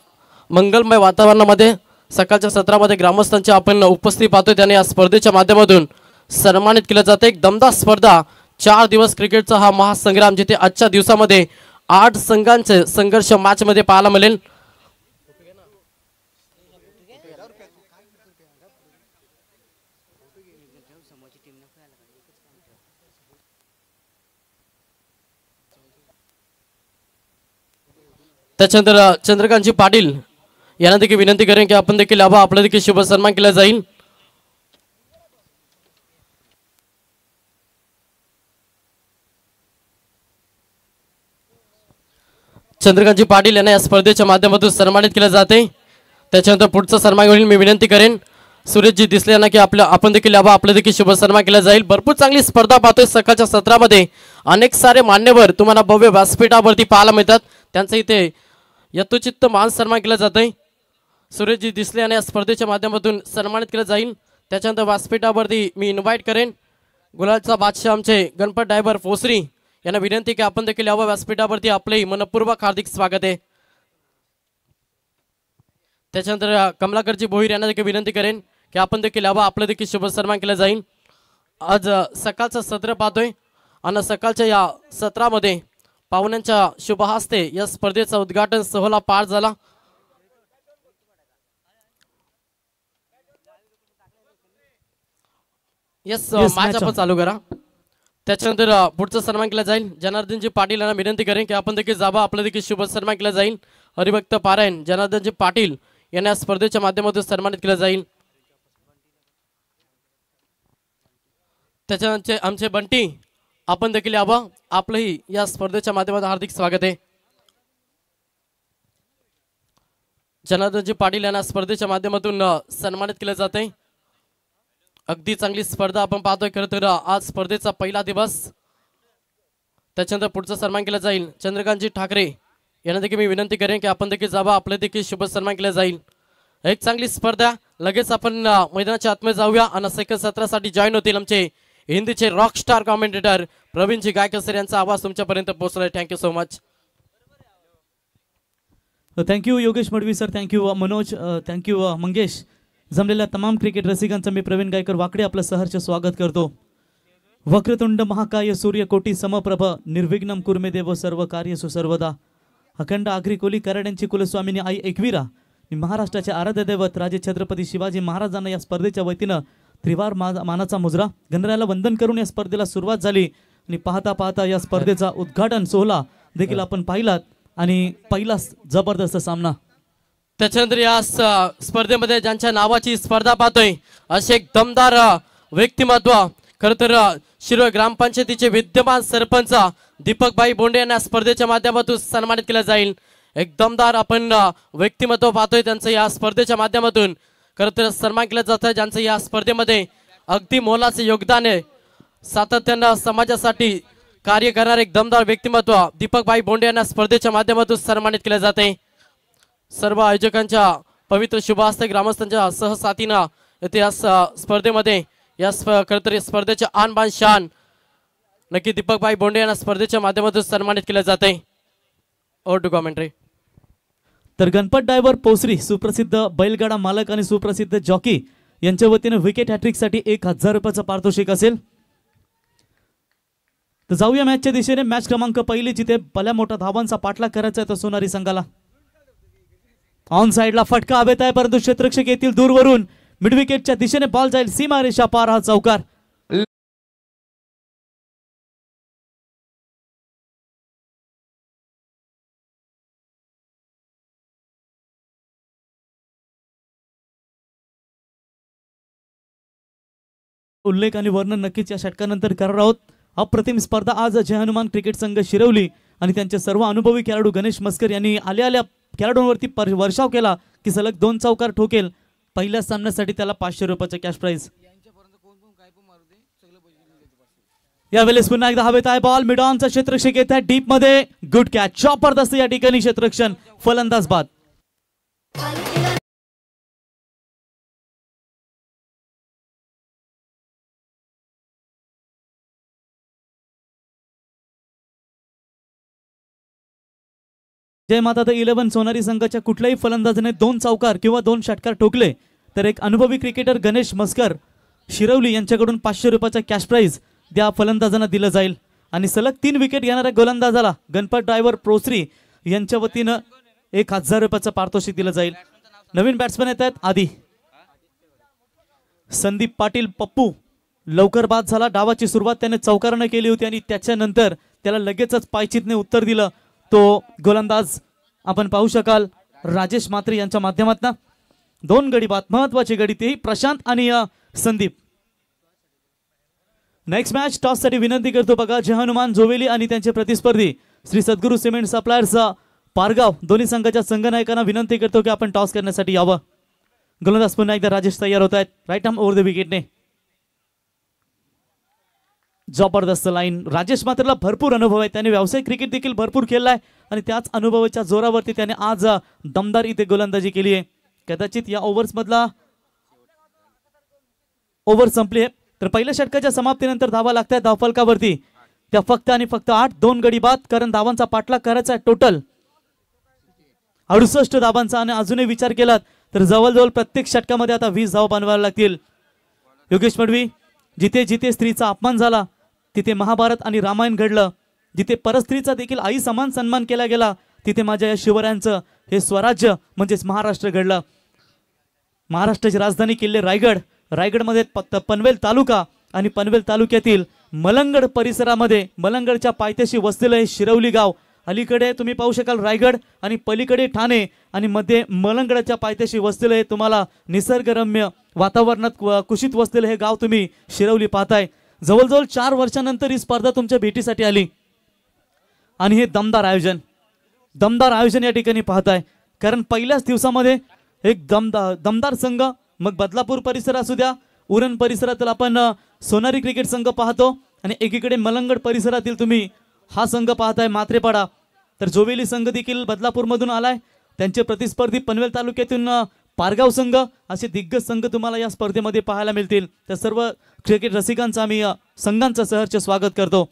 मंगलमय वातावरणामध्ये सकाळच्या सत्रामध्ये ग्रामस्थांची आपण उपस्थिती पाहतोय, त्याने या स्पर्धेच्या माध्यमातून सन्मानित केलं जातं। एक दमदार स्पर्धा, 4 दिवस क्रिकेटचा हा महासंग्राम, जिथे आजच्या दिवसामध्ये 8 संघांचे संघर्ष मॅच मध्ये पाहायला मिळेल। त्याच्यानंतर चंद्रकांतजी पाटील यांना देखील विनंती करेन की आपण देखील यावा, आपला देखील शुभ सन्मान केला जाईल। चंद्रकांतजी पाटील यांना या स्पर्धेच्या माध्यमातून सन्मानित केलं जाते। त्याच्यानंतर पुढचा सन्मान होईल, मी विनंती करेन सुरेशजी दिसले यांना की आपण देखील यावा, आपलं देखील शुभ सन्मान केला जाईल। भरपूर चांगली स्पर्धा पाहतोय सकाळच्या सत्रामध्ये, अनेक सारे मान्यवर तुम्हाला भव्य व्यासपीठावरती पाहायला मिळतात, त्यांचं इथे यथोचित मान सन्मान केलं जातंय। सुरेशजी दिसले यांना या स्पर्धेच्या माध्यमातून सन्मानित केलं जाईल। त्याच्यानंतर व्यासपीठावरती मी इन्व्हाइट करेन गुलालचा बादशाह आमचे गणपत ड्रायव्हर फोसरी यांना विनंती की आपण देखील यावं व्यासपीठावरती, आपले मनपूर्वक हार्दिक स्वागत आहे। त्याच्यानंतर कमलाकरजी भोईर यांना देखील विनंती करेन की आपण देखील यावं, आपलं देखील शुभ सन्मान केलं जाईल। आज सकाळचं सत्र पाहतोय आणि सकाळच्या या सत्रामध्ये पाहुण्यांच्या शुभ हस्ते या स्पर्धेचा उद्घाटन सोहळा पार झाला। यस मॅच आपण चालू करा। त्याच्यानंतर पुढचा सन्मान केला जाईल। जनार्दनजी पाटील यांना विनंती करेन की आपण देखील जावा, आपलं देखील शुभ सन्मान केला जाईल। हरिभक्त पारायण जनार्दनजी पाटील यांना स्पर्धेच्या माध्यमातून सन्मानित केलं जाईल। त्याच्यानंतर आमचे बंटी, आपण देखील यावं, आपलंही या स्पर्धेच्या माध्यमातून हार्दिक स्वागत आहे। जनार्दनजी पाटील यांना स्पर्धेच्या माध्यमातून सन्मानित केलं जाते। अगदी चांगली स्पर्धा आपण पाहतोय। खरं तर आज स्पर्धेचा पहिला दिवस। त्याच्यानंतर पुढचा सन्मान केला जाईल चंद्रकांतजी ठाकरे यांना देखील मी विनंती करेन की आपण देखील जावा, आपले देखील शुभ सन्मान केला जाईल। एक चांगली स्पर्धा, लगेच आपण मैदानाच्या आतमध्ये जाऊया आणि सेकंड सत्रासाठी जॉईन होतील आमचे हिंदीचे रॉकस्टार कॉमेंटेटर प्रवीणजी गायकसर यांचा आवाज तुमच्यापर्यंत पोहोचलाय। Thank you so much. Thank you Yogesh Madvi sir, thank you Manoj, thank you Mangesh. जमलेल्या तमाम क्रिकेट रसिकांचं मी प्रवीण गायकर वाकडे आपलं सहर्ष स्वागत करतो। वक्रतुंड महाकाय सूर्यकोटी समप्रभ निर्विघ्नम कुर्मे देव सर्व कार्यसु सर्वदा। अखंड आगरी कोली कराड्यांची कुलस्वामिनी आई एकवीरा आणि महाराष्ट्राचे आराध्य दैवत राजे छत्रपती शिवाजी महाराजांना या स्पर्धेच्या वतीनं त्रिवार मानाचा मुजरा। गणरायाला वंदन करून या स्पर्धेला सुरुवात झाली आणि पाहता पाहता या स्पर्धेचा उद्घाटन सोहळा देखील आपण पाहिलात आणि पहिला जबरदस्त सामना। त्याच्यानंतर या स्पर्धेमध्ये ज्यांच्या नावाची स्पर्धा पाहतोय असे एक दमदार व्यक्तिमत्व, खरं तर शिरोळ ग्रामपंचायतीचे विद्यमान सरपंच दीपकभाई बोंडे यांना स्पर्धेच्या माध्यमातून सन्मानित केलं जाईल। एक दमदार आपण व्यक्तिमत्व पाहतोय त्यांचं या स्पर्धेच्या माध्यमातून खरं तर सन्मान केलं जातं, ज्यांचं या स्पर्धेमध्ये अगदी मोलाचे योगदान आहे। सातत्यानं समाजासाठी कार्य करणारे एक दमदार व्यक्तिमत्व दीपकभाई बोंडे यांना स्पर्धेच्या माध्यमातून सन्मानित केलं जाते। सर्व आयोजकांच्या पवित्र शुभ हस्ते ग्रामस्थांच्या सहसाथीनं येथे या स्पर्धेमध्ये या खरं तर स्पर्धेचे आन बान शान नक्की दीपकभाई बोंडे यांना स्पर्धेच्या माध्यमातून सन्मानित केलं जाते। Over to commentary. तर गणपत ड्रायव्हर पोसरी सुप्रसिद्ध बैलगाडा मालक आणि सुप्रसिद्ध जॉकी यांच्या वतीने विकेट हॅट्रिकसाठी 1000 रुपयाचं पारितोषिक असेल. तर जाऊया मॅचच्या दिशेने. मॅच क्रमांक पहिली जिथे भल्या मोठा धावांचा पाठलाग करायचा आहे तो सोनारी संघाला. ऑन साइडला फटका हवेत आहे परंतु क्षेत्ररक्षक येतील दूरवरून. मिड विकेटच्या दिशेने बॉल जाईल सीमारेषा पार. हा चौकार. उल्लेख आणि वर्णन नक्कीच या षटकानंतर करणार आहोत. अप्रतिम स्पर्धा आज जय हनुमान क्रिकेट संघ शिरवली आणि त्यांचे सर्व अनुभवी खेळाडू गणेश मस्कर यांनी आल्या खेळाडूंवरती वर्षाव केला की सलग 2 चौकार ठोकेल. पहिल्या सामन्यासाठी त्याला 500 रुपयाचं कॅश प्राइज. यावेळेस पुन्हा एकदा हवेत आहे बॉल. मिड ऑनचा क्षेत्ररक्षक येत आहे डीप मध्ये. Good catch. जबरदस्त या ठिकाणी क्षेत्ररक्षण. फलंदाज बाद. जय माता द 11 सोनारी संघाच्या कुठल्याही फलंदाजाने 2 चौकार किंवा 2 षटकार ठोकले तर एक अनुभवी क्रिकेटर गणेश मस्कर शिरवली यांच्याकडून 500 रुपयाचा कॅश प्राइज त्या फलंदाजांना दिलं जाईल. आणि सलग 3 विकेट घेणाऱ्या गोलंदाजाला गणपत ड्रायव्हर प्रोसरी यांच्या वतीनं 1000 रुपयाचं पारितोषिक दिलं जाईल. नवीन बॅट्समॅन येत आहेत आधी. संदीप पाटील पप्पू लवकर बाद झाला. डावाची सुरुवात त्याने चौकाराने केली होती आणि त्याच्यानंतर त्याला लगेचच पायचीतने उत्तर दिलं. तो गोलंदाज आपण पाहू शकाल राजेश मात्रे यांच्या माध्यमातून. 2 गडी बाद. महत्वाची गडी ती प्रशांत आणि संदीप. नेक्स्ट मॅच टॉस साठी विनंती करतो बघा जय हनुमान जोवेली आणि त्यांचे प्रतिस्पर्धी श्री सद्गुरू सिमेंट सप्लायर्स पारगाव दोन्ही संघाच्या संघनायकांना विनंती करतो की आपण टॉस करण्यासाठी यावं. गोलंदाज पुन्हा एकदा राजेश तयार होत आहेत. राईट आर्म ओव्हर द विकेटने. जबरदस्त लाईन. राजेश मात्रला भरपूर अनुभव आहे. त्याने व्यावसायिक क्रिकेट देखील भरपूर खेळलाय आणि त्याच अनुभवाच्या जोरावरती त्याने आज दमदार इथे गोलंदाजी केली आहे. कदाचित या ओव्हर्स मधला ओव्हर संपली आहे. तर पहिल्या षटकाच्या समाप्तीनंतर धावा लागतात धावफलकावरती त्या फक्त आणि फक्त 8. 2 गडी बाद कारण धावांचा पाठलाग करायचा आहे टोटल 68 धावांचा. आणि अजूनही विचार केलात तर जवळजवळ प्रत्येक षटकामध्ये आता 20 धावा बनवायला लागतील. योगेश मडवी, जिथे जिथे स्त्रीचा अपमान झाला तिथे महाभारत आणि रामायण घडलं. जिथे परस्त्रीचा देखील आई समान सन्मान केला गेला तिथे माझ्या या शिवरायांचं हे स्वराज्य म्हणजेच महाराष्ट्र घडलं. महाराष्ट्राची राजधानी किल्ले रायगड. रायगडमध्ये पनवेल तालुका आणि पनवेल तालुक्यातील मलंगड परिसरामध्ये मलंगडच्या पायथ्याशी वसलेलं हे शिरवली गाव. अलीकडे तुम्ही पाहू शकाल रायगड आणि पलीकडे ठाणे आणि मध्ये मलंगडच्या पायथ्याशी वसलेलं हे तुम्हाला निसर्गरम्य वातावरणात कुशीत वसलेलं हे गाव तुम्ही शिरवली पाहताय. जवळजवळ 4 वर्षानंतर ही स्पर्धा तुमच्या भेटीसाठी आली आणि हे दमदार आयोजन या ठिकाणी पाहताय. कारण पहिल्याच दिवसामध्ये एक दमदार संघ. मग बदलापूर परिसर असू द्या, उरण परिसरातील आपण सोनारी क्रिकेट संघ पाहतो आणि एकीकडे मलंगड परिसरातील तुम्ही हा संघ पाहताय मात्रेपाडा. तर जोवेली संघ देखील बदलापूर मधून आलाय. त्यांचे प्रतिस्पर्धी पनवेल तालुक्यातून पारगाव संघ. असे दिग्गज संघ तुम्हाला या स्पर्धेमध्ये पाहायला मिळतील. तर सर्व क्रिकेट रसिकांचं आम्ही संघांचं सहर्ष स्वागत करतो.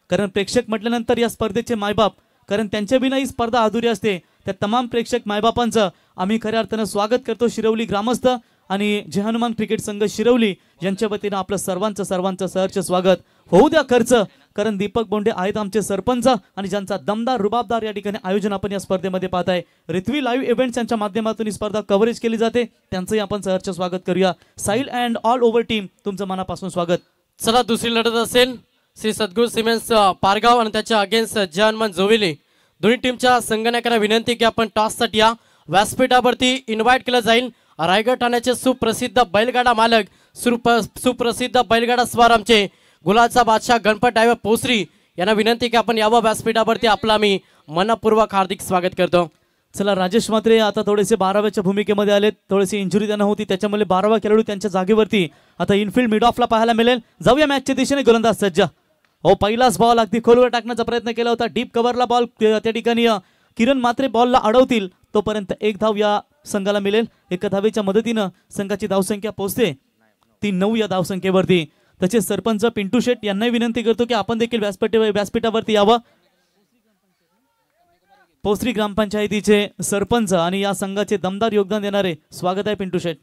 कारण प्रेक्षक म्हटल्यानंतर या स्पर्धेचे मायबाप, कारण त्यांच्या विना ही स्पर्धा अधुरी असते. त्या तमाम प्रेक्षक मायबापांचं आम्ही खऱ्या अर्थानं स्वागत करतो. शिरवली ग्रामस्थ आणि जय हनुमान क्रिकेट संघ शिरवली यांच्या वतीनं आपलं सर्वांचं सहर्ष स्वागत. होऊ द्या खर्च, कारण दीपक बोंडे आहेत आमचे सरपंच आणि ज्यांचा दमदार रुबाबदार या ठिकाणी आयोजन आपण या स्पर्धेमध्ये पाहताय. रिथवी लाईव्ह इव्हेंट्स यांच्या माध्यमातून ही स्पर्धा कव्हरेज केली जाते. त्यांचंही आपण सहर्ष स्वागत करूया. Sahil and all over team तुमचं मनापासून स्वागत. चला दुसरी लढत असेल श्री सद्गुरू सिमेंट्स पारगाव आणि त्याच्या अगेन्स्ट जय हनुमान जोवेली. दोन्ही टीमच्या संघनायकांना विनंती की आपण टॉससाठी या. व्यासपीठावरती इन्व्हाइट केलं जाईल रायगड ठाण्याचे सुप्रसिद्ध बैलगाडा मालक सुप्रसिद्ध बैलगाडा स्वार आमचे गुलाचा बादशाह गणपत ड्रायव्हर पोसरी यांना विनंती की आपण यावं व्यासपीठावरती. आपलं आम्ही मनपूर्वक हार्दिक स्वागत करतो. चला राजेश मात्रे आता थोडेसे 12व्याच्या भूमिकेमध्ये आलेत. थोडीशी इंजुरी त्यांना होती त्याच्यामुळे 12वा खेळाडू त्यांच्या जागेवरती आता इनफिल्ड मिड ऑफला पाहायला मिळेल. जाऊया मॅचच्या दिशेने. गोलंदाज सज्ज. हो पहिलाच बॉल अगदी खोलवर टाकण्याचा प्रयत्न केला होता. डीप कव्हरला बॉल त्या ठिकाणी किरण मात्रे बॉलला अडवतील तोपर्यंत 1 धाव या संघाला मिळेल. 1 धावेच्या मदतीनं संघाची धावसंख्या पोहोचते ती 9 या धावसंख्येवरती. तसेच सरपंच पिंटू शेट यांनाही विनंती करतो की आपण देखील व्यासपीठावरती यावं. पोसरी ग्रामपंचायतीचे सरपंच आणि या संघाचे दमदार योगदान देणारे स्वागत आहे पिंटू शेठ.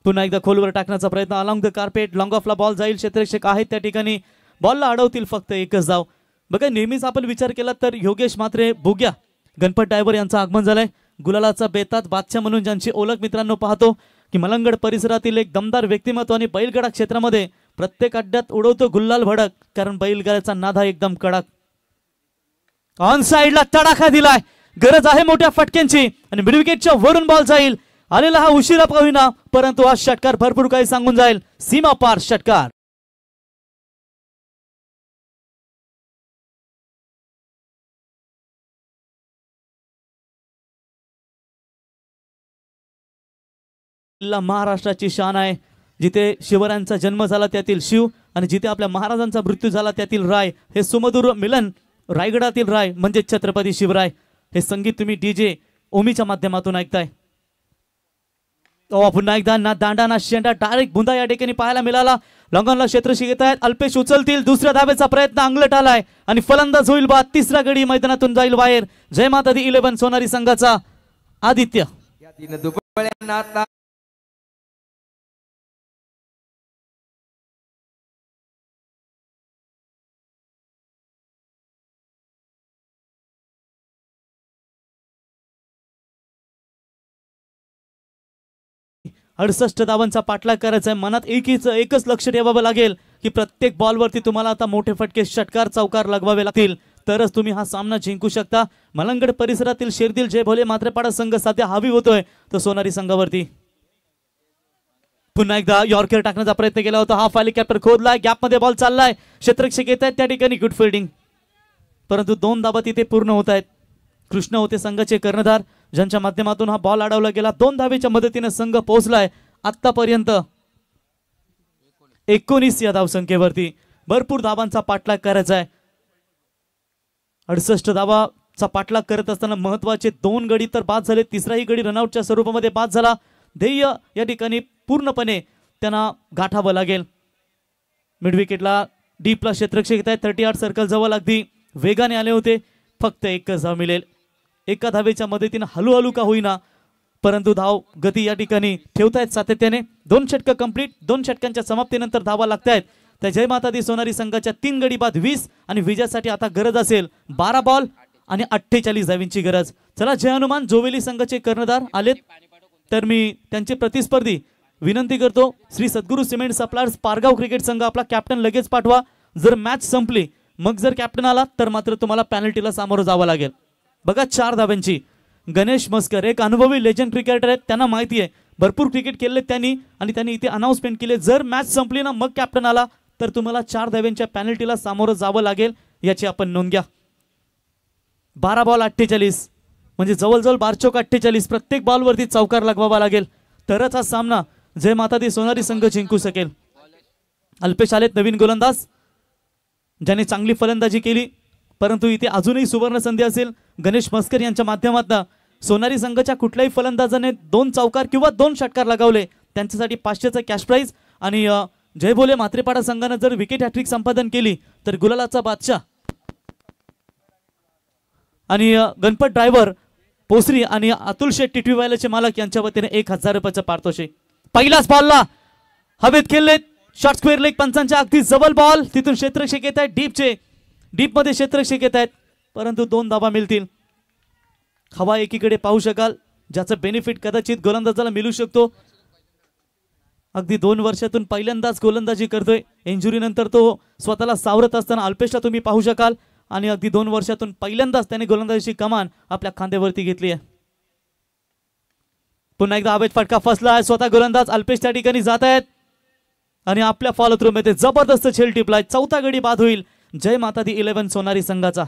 पुन्हा एकदा खोलवर टाकण्याचा प्रयत्न अलॉंग द कार्पेट लॉंग ऑफला बॉल जाईल. क्षेत्ररक्षक आहेत त्या ठिकाणी बॉलला अडवतील फक्त एकच धाव. बघा नेहमीच आपण विचार केला तर योगेश मात्रे बुग्या गणपत ड्रायव्हर यांचं आगमन झालंय. गुलालाचा बेतात बादशाह म्हणून ज्यांची ओळख मित्रांनो पाहतो की मलंगड परिसरातील एक दमदार व्यक्तिमत्व आणि बैलगाडा क्षेत्रामध्ये प्रत्येक अड्ड्यात उडवतो गुल्लाल भडक कारण बैलगाड्याचा नादा एकदम कडक. ऑन साइडला तडाखा दिलाय. गरज आहे मोठ्या फटक्यांची आणि मिड विकेटच्या वरून बॉल जाईल. आलेला हा उशिरा होईना परंतु हा षटकार भरपूर काही सांगून जाईल. सीमा पार षटकार. महाराष्ट्राची शान आहे. जिथे शिवरायांचा जन्म झाला त्यातील शिव आणि जिथे आपल्या महाराजांचा मृत्यू झाला त्यातील राय हे सुमधुर मिलन रायगडातील राय म्हणजे छत्रपती शिवराय. हे संगीत तुम्ही डीजे ओमीच्या माध्यमातून ऐकताय. पुन्हा एकदा ना दांडा ना शेंडा डायरेक्ट बुंदा या ठिकाणी पाहायला मिळाला. लॉंगॉनला क्षेत्रशी घेत आहेत. अल्पेश उचलतील. दुसऱ्या धावेचा प्रयत्न अंगलट आलाय आणि फलंदाज होईल बाद. तिसरा गडी मैदानातून जाईल बाहेर. जय माता दी 11 सोनारी संघाचा आदित्य. अडुसष्ट धावांचा पाठलाग करायचा आहे. मनात एकच लक्ष ठेवावं लागेल की प्रत्येक बॉलवरती तुम्हाला आता मोठे फटके षटकार चौकार लगवावे लागतील तरच तुम्ही हा सामना जिंकू शकता. मलंगड परिसरातील शेरदिल जय भोले मात्रेपाडा संघ सध्या हावी होतोय तो सोनारी संघावरती. पुन्हा एकदा यॉर्कर टाकण्याचा प्रयत्न केला होता. हाफ हेलिकॉप्टर खोदलाय. गॅपमध्ये बॉल चाललाय. क्षेत्ररक्षक येत आहेत त्या ठिकाणी गुड फिल्डिंग परंतु 2 धावा तिथे पूर्ण होत आहेत. कृष्ण होते संघाचे कर्णधार ज्यांच्या माध्यमातून हा बॉल अडवला गेला. 2 धावेच्या मदतीने संघ पोहोचलाय आतापर्यंत 19 या धावसंख्येवरती. भरपूर धावांचा पाठलाग करायचा आहे. 68 धावाचा पाठलाग करत असताना महत्वाचे 2 गडी तर बाद झाले. तिसराही गडी रनआउटच्या स्वरूपामध्ये बाद झाला. ध्येय या ठिकाणी पूर्णपणे त्यांना गाठावं लागेल. मिड विकेटला डीपला क्षेत्ररक्षक येत आहेत. 38 सर्कल जवळ अगदी वेगाने आले होते. फक्त एकच धाव मिळेल. एका धावेच्या मदतीने हळूहळू का होईना परंतु धाव गती या ठिकाणी ठेवतायत सातत्याने. 2 षटक कंप्लीट. 2 षटकांच्या समाप्तीनंतर धावा लागतायत. त्या जय माता दी सोनारी संघाच्या 3 गडी बाद 20 आणि विजयासाठी आता गरज असेल 12 बॉल आणि 48 धावींची गरज. चला जय हनुमान जोवेली संघाचे कर्णधार आलेत तर मी त्यांचे प्रतिस्पर्धी विनंती करतो श्री सद्गुरू सिमेंट सप्लायर्स पारगाव क्रिकेट संघ आपला कॅप्टन लगेच पाठवा. जर मॅच संपली मग जर कॅप्टन आला तर मात्र तुम्हाला पेनल्टीला सामोरं जावं लागेल. बघा 4 धाव्यांची. गणेश मस्कर एक अनुभवी लेजंड क्रिकेटर आहेत. त्यांना माहिती आहे भरपूर क्रिकेट केले त्यांनी आणि त्यांनी इथे अनाउन्समेंट केले जर मॅच संपली ना मग कॅप्टन आला तर तुम्हाला 4 धाव्यांच्या पेनल्टीला सामोरं जावं लागेल याची आपण नोंद घ्या. 12 बॉल 48 म्हणजे जवळजवळ 12-48 प्रत्येक बॉलवरती चौकार लगवावा लागेल तरच हा सामना जय माता दी सोनारी संघ जिंकू शकेल. अल्पेश आलेत नवीन गोलंदाज ज्याने चांगली फलंदाजी केली परंतु इथे अजूनही सुवर्ण संधी असेल. गणेश मस्कर यांच्या माध्यमातून सोनारी संघाच्या कुठल्याही फलंदाजाने 2 चौकार किंवा 2 षटकार लगावले त्यांच्यासाठी 500चं कॅश प्राइज आणि जय भोले मात्रेपाडा संघाने जर विकेट हॅट्रिक संपादन केली तर गुलालाचा बादशाह आणि गणपत ड्रायव्हर पोसरी आणि अतुल शेठ टिटवीवाल्याचे मालक यांच्या वतीने 1000 रुपयाचं पारितोषिक. पहिलाच बॉलला हवेत खेळलेत. शॉर्ट स्क्वेअर लेग पंचांच्या अगदी जवळ बॉल. तिथून क्षेत्ररक्षक येत आहेत. डीपमध्ये क्षेत्ररक्षक येत आहेत परंतु 2 धावा मिळतील. हवा एकीकडे पाहू शकाल ज्याचं बेनिफिट कदाचित गोलंदाजाला मिळू शकतो. अगदी 2 वर्षातून पहिल्यांदाच गोलंदाजी करतोय. इंजुरी नंतर तो स्वतःला सावरत असताना अल्पेशला तुम्ही पाहू शकाल आणि अगदी 2 वर्षातून पहिल्यांदाच त्याने गोलंदाजीची कमान आपल्या खांद्यावरती घेतली आहे. पुन्हा एकदा हवेत फटका फसला आहे. स्वतः गोलंदाज अल्पेश त्या ठिकाणी जात आहेत आणि आपल्या फॉलो थ्रू मध्ये जबरदस्त झेल टिपलाय. 4था गडी बाद होईल जय माता दी 11 सोनारी संघाचा.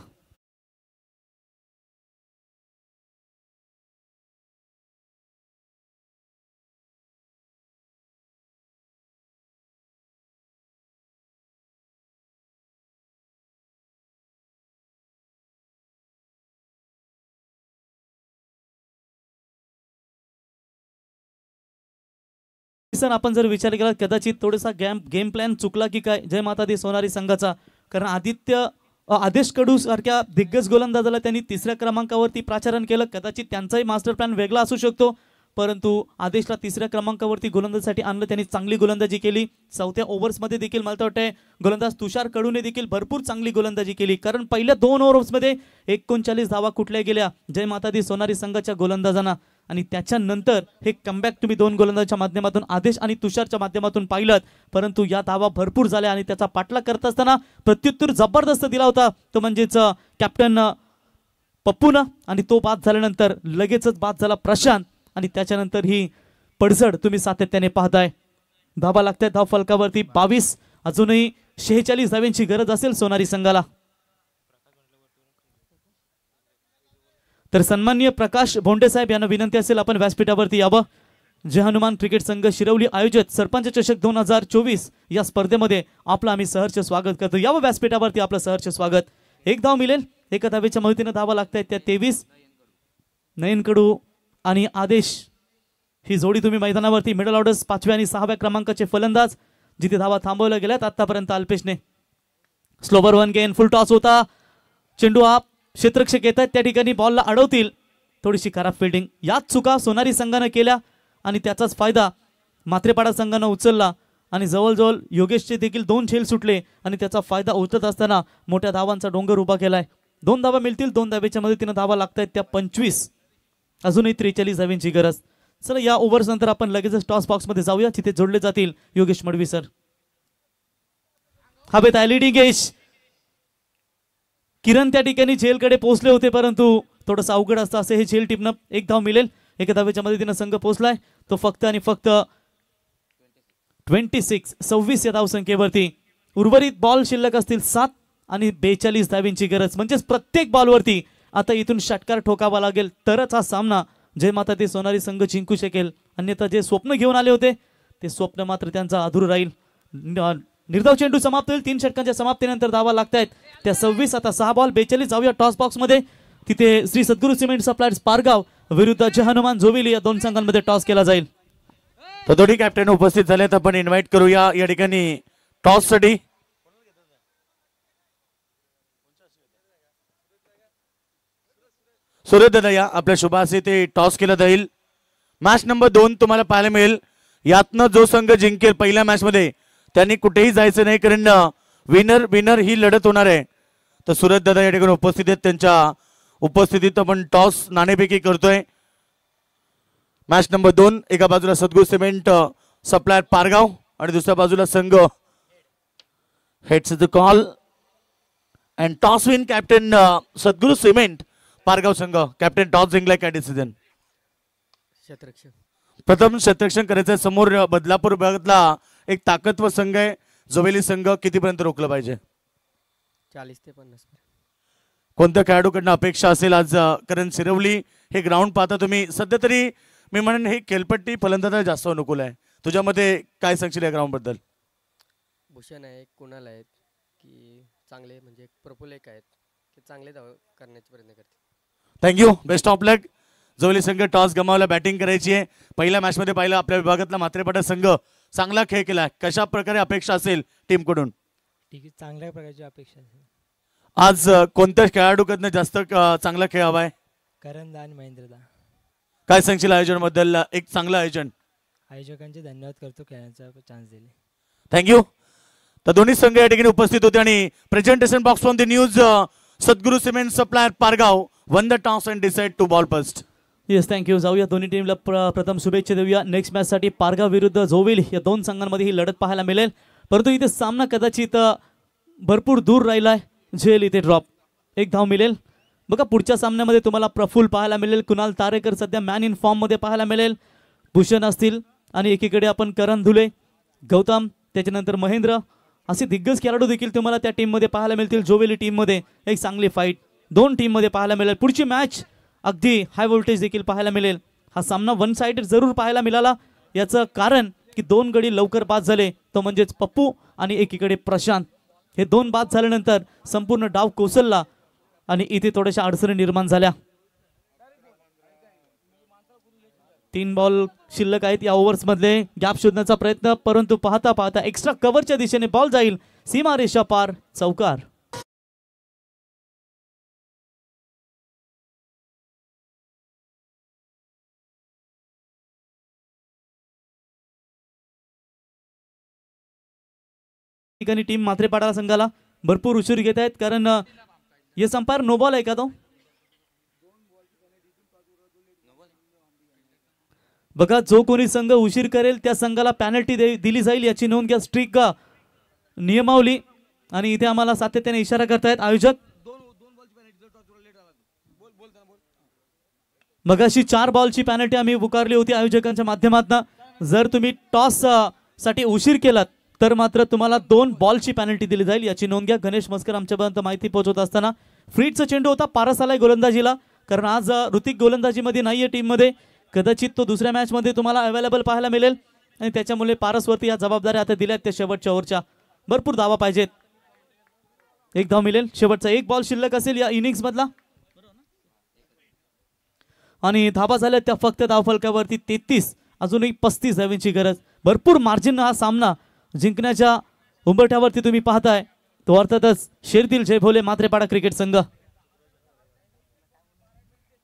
आपण जर विचार केला कदाचित थोडासा गेम प्लॅन चुकला की काय जय माता दी सोनारी संघाचा कारण आदित्य आदेश कडू सारख्या दिग्गज गोलंदाजाला त्यांनी तिसऱ्या क्रमांकावरती प्राचारण केलं. कदाचित त्यांचाही मास्टर प्लॅन वेगळा असू शकतो, परंतु आदेशला तिसऱ्या क्रमांकावरती गोलंदाजीसाठी आणलं. त्यांनी चांगली गोलंदाजी केली. चौथ्या ओव्हर्समध्ये देखील मला वाटतंय गोलंदाज तुषार कडूने देखील भरपूर चांगली गोलंदाजी केली, कारण पहिल्या 2 ओव्हर्समध्ये 39 धावा कुठल्या गेल्या जय माता दी सोनारी संघाच्या गोलंदाजांना. आणि त्याच्यानंतर हे कमबॅक तुम्ही 2 गोलंदाजाच्या माध्यमातून आदेश आणि तुषारच्या माध्यमातून पाहिलं, परंतु या धावा भरपूर झाल्या आणि त्याचा पाठलाग करत असताना प्रत्युत्तर जबरदस्त दिला होता तो म्हणजेच कॅप्टन पप्पूनं. आणि तो बाद झाल्यानंतर लगेचच बाद झाला प्रशांत आणि त्याच्यानंतर ही पडझड तुम्ही सातत्याने पाहताय. धावा लागतायत धाव फलकावरती 22. अजूनही 46 धाव्यांची गरज असेल सोनारी संघाला. तर सन्माननीय प्रकाश भोंडे साहेब यांना विनंती असेल आपण व्यासपीठावरती यावं. जय हनुमान क्रिकेट संघ शिरवली आयोजित सरपंच चषक 2024 या स्पर्धेमध्ये आपलं आम्ही सहर्ष स्वागत करतो. यावं व्यासपीठावरती आपलं सहर्ष स्वागत. 1 धाव मिळेल. एका धावेच्या मदतीनं धावा लागतायत त्या 23. नयन कडू आणि आदेश ही जोडी तुम्ही मैदानावरती. मिडल ऑर्डर्स 5व्या आणि 6व्या क्रमांकाचे फलंदाज जिथे धावा थांबवल्या गेल्यात आतापर्यंत अल्पेशने. Slower 1 gain. फुल टॉस होता. चेंडू हा क्षेत्ररक्षक येतात त्या ठिकाणी बॉलला अडवतील. थोडीशी खराब फिल्डिंग. याच चुका सोनारी संघानं केल्या आणि त्याचाच फायदा मात्रेपाडा संघानं उचलला आणि जवळजवळ योगेशचे देखील 2 झेल सुटले आणि त्याचा फायदा उचलत असताना मोठ्या धावांचा डोंगर उभा केलाय. 2 धावा मिळतील. 2 धावेच्या मदतीनं धावा लागतायत त्या 25. अजूनही 43 धाव्यांची गरज. चला या ओव्हर्स नंतर आपण लगेचच टॉस बॉक्स मध्ये जाऊया जिथे जोडले जातील योगेश मडवी सर. हवेत एलईडी गेश. किरण त्या ठिकाणी झेलकडे पोहोचले होते, परंतु थोडंसं अवघड असतं असे हे झेल टिपणं. 1 धाव मिळेल. एका धावेच्या मदतीनं संघ पोहोचलाय तो फक्त आणि फक्त 26 या धावसंख्येवरती. उर्वरित बॉल शिल्लक असतील 7 आणि 42 धाव्यांची गरज. म्हणजेच प्रत्येक बॉलवरती आता इथून षटकार ठोकावा लागेल तरच हा सामना जय माता दी सोनारी संघ जिंकू शकेल. अन्यथा जे स्वप्न घेऊन आले होते ते स्वप्न मात्र त्यांचा अधूर राहील. निर्धाव चेंडू समाप्त होईल. 3 षटकांच्या समाप्तीनंतर धावा लागतायत त्या 26. आता 6 बॉल 42. जाऊया टॉस बॉक्स मध्ये. तिथे श्री सद्गुरू सिमेंट सप्लायर्स पारगाव विरुद्ध जय हनुमान जोविली या 2 संघांमध्ये टॉस केला जाईल. तर दोन्ही कॅप्टन उपस्थित झालेत. आपण इन्व्हाइट करूया या ठिकाणी टॉस साठी. सूर्यदादा या आपल्या शुभासी ते टॉस केला जाईल. मॅच नंबर 2 तुम्हाला पाहायला मिळेल. यातनं जो संघ जिंकेल पहिल्या मॅच मध्ये त्यांनी कुठेही जायचं नाही, कारण विनर ही लढत होणार आहे. तर सूरजदादा या ठिकाणी उपस्थित आहेत. त्यांच्या उपस्थितीत आपण टॉस नाणेफेकी करतोय. मॅच नंबर 2 एका बाजूला सद्गुरू सिमेंट सप्लायर पारगाव आणि दुसऱ्या बाजूला संघ heads the call and toss win captain Sadhguru cement Pargaon संघ. कॅप्टन टॉस जिंकलाय काय डिसिजन? क्षेत्ररक्षक. प्रथम क्षेत्ररक्षण करायचं. समोर बदलापूर भागातला एक ताकदवर संघ आहे जोवेली संघ. कितीपर्यंत रोखलं पाहिजे? 40 ते 50. कोणत्या खेळाडूकडनं अपेक्षा असेल आज? कारण शिरवली हे ग्राउंड पाहता तुम्ही सध्या तरी मी म्हणेन हे खेळपट्टी फलंदाजाला जास्त अनुकूल आहे. तुझ्यामध्ये काय सांगशील या ग्राउंड बद्दल? भूषण आहे, कुणाल आहेत की चांगले म्हणजे प्रफुल्ल एक आहेत की चांगले धाव करण्याचा प्रयत्न करते. थँक्यू. बेस्ट ऑफ लक. जोवेली संघ टॉस गमावला, बॅटिंग करायची आहे. पहिल्या मॅच मध्ये पाहिलं आपल्या विभागातला मात्रेपाडा संघ चांगला खेळ केला. कशा प्रकारे अपेक्षा असेल टीम कडून? ठीक आहे, चांगल्या प्रकारची अपेक्षा आहे. आज कोणत्या खेळाडूकडनं जास्त चांगला खेळ हवाय? करणदा आणि महेंद्रदा. काय सांगशील आयोजन बद्दल? एक चांगलं आयोजन. आयोजकांचे धन्यवाद करतो खेळण्याचा चान्स दिले. थँक्यू. तर दोन्ही संघ या ठिकाणी उपस्थित होते आणि presentation box from the news Sadguru cement supplier Pargaon won the toss and decide to bowl first. Yes, thank you. जाऊया दोन्ही टीमला प्रथम शुभेच्छा देऊया. नेक्स्ट मॅच साठी पारगाव विरुद्ध जोविली या 2 संघांमध्ये ही लढत पाहायला मिळेल, परंतु इथे सामना कदाचित भरपूर दूर राहिलाय. झेल इथे ड्रॉप. 1 धाव मिळेल. बघा पुढच्या सामन्यामध्ये तुम्हाला प्रफुल्ल पाहायला मिळेल. कुणाल तारेकर सध्या मॅन इन फॉर्म मध्ये पाहायला मिळेल. भूषण असतील आणि एकीकडे आपण करण धुले, गौतम, त्याच्यानंतर महेंद्र असे दिग्गज खेळाडू देखील तुम्हाला त्या टीम मध्ये पाहायला मिळतील. जोवेली टीम मध्ये एक चांगली फाईट 2 टीम मध्ये पाहायला मिळेल. पुढची मॅच अगदी हाय व्होल्टेज देखील पाहायला मिळेल. हा सामना 1 साइडेड जरूर पाहायला मिळाला. याचं कारण की 2 गडी लवकर बाद झाले, तो म्हणजेच पप्पू आणि एकीकडे प्रशांत. हे 2 बाद झाल्यानंतर संपूर्ण डाव कोसळला आणि इथे थोड्याशा अडचणी निर्माण झाल्या. 3 बॉल शिल्लक आहेत या ओव्हर्स मधले. गॅप शोधण्याचा प्रयत्न, परंतु पाहता पाहता एक्स्ट्रा कव्हरच्या दिशेने बॉल जाईल. सीमारेषा पार, चौकार. ठिकाणी टीम मात्रेपाडा संघाला भरपूर उशीर घेत आहेत, कारण येस अंपायर नो बॉल आहे का तो? बघा, जो कोणी संघ उशीर करेल त्या संघाला पॅनल्टी दिली जाईल याची नोंद घ्या. स्ट्रिक नियमावली आणि इथे आम्हाला सातत्याने इशारा करतायत आयोजक. मगाशी 4 बॉलची पॅनल्टी आम्ही पुकारली होती आयोजकांच्या माध्यमातून. जर तुम्ही टॉस साठी उशीर केलात तर मात्र तुम्हाला 2 बॉलची पॅनल्टी दिली जाईल याची नोंद घ्या. गणेश मस्कर आमच्यापर्यंत माहिती पोहोचवत असताना फ्रीटचा चेंडू होता, पारस आलाय गोलंदाजीला, कारण आज ऋतिक गोलंदाजीमध्ये नाहीये टीममध्ये. कदाचित तो दुसऱ्या मॅच मध्ये तुम्हाला अवेलेबल पाहायला मिळेल आणि त्याच्यामुळे पारसवरती या जबाबदाऱ्या आता दिल्यात त्या शेवटच्या ओव्हरच्या. भरपूर धावा पाहिजेत, 1 धाव मिळेल. शेवटचा 1 बॉल शिल्लक असेल या इनिंग्स मधला आणि धावा झाल्या त्या फक्त धावफलकावरती 33, अजूनही 35 धावांची गरज. भरपूर मार्जिन हा सामना जिंकण्याच्या उंबरठ्यावरती तुम्ही पाहताय, तो अर्थातच शेरतील जय भोले मात्रेपाडा क्रिकेट संघ.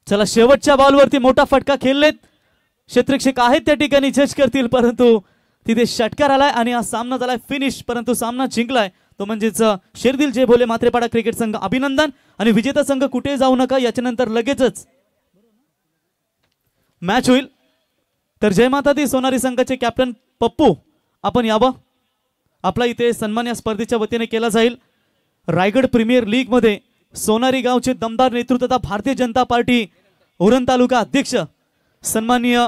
चला, शेवटच्या बॉलवरती मोठा फटका खेळलेत, क्षेत्ररक्षक आहेत त्या ठिकाणी, जज करतील, परंतु तिथे षटकार आलाय आणि हा सामना झालाय फिनिश. परंतु सामना जिंकलाय तो म्हणजेच शेरदिल जय भोले मात्रेपाडा क्रिकेट संघ. अभिनंदन. आणि विजेता संघ कुठे जाऊ नका, याच्यानंतर लगेचच मॅच होईल. तर जय माता दी सोनारी संघाचे कॅप्टन पप्पू आपण यावं, आपला इथे सन्मान या स्पर्धेच्या वतीने केला जाईल. रायगड प्रीमियर लीग मध्ये सोनारी गावचे दमदार नेतृत्व तथा भारतीय जनता पार्टी उरण तालुका अध्यक्ष सन्माननीय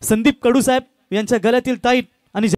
संदीप कडू साहेब यांच्या गळ्यातील टाईट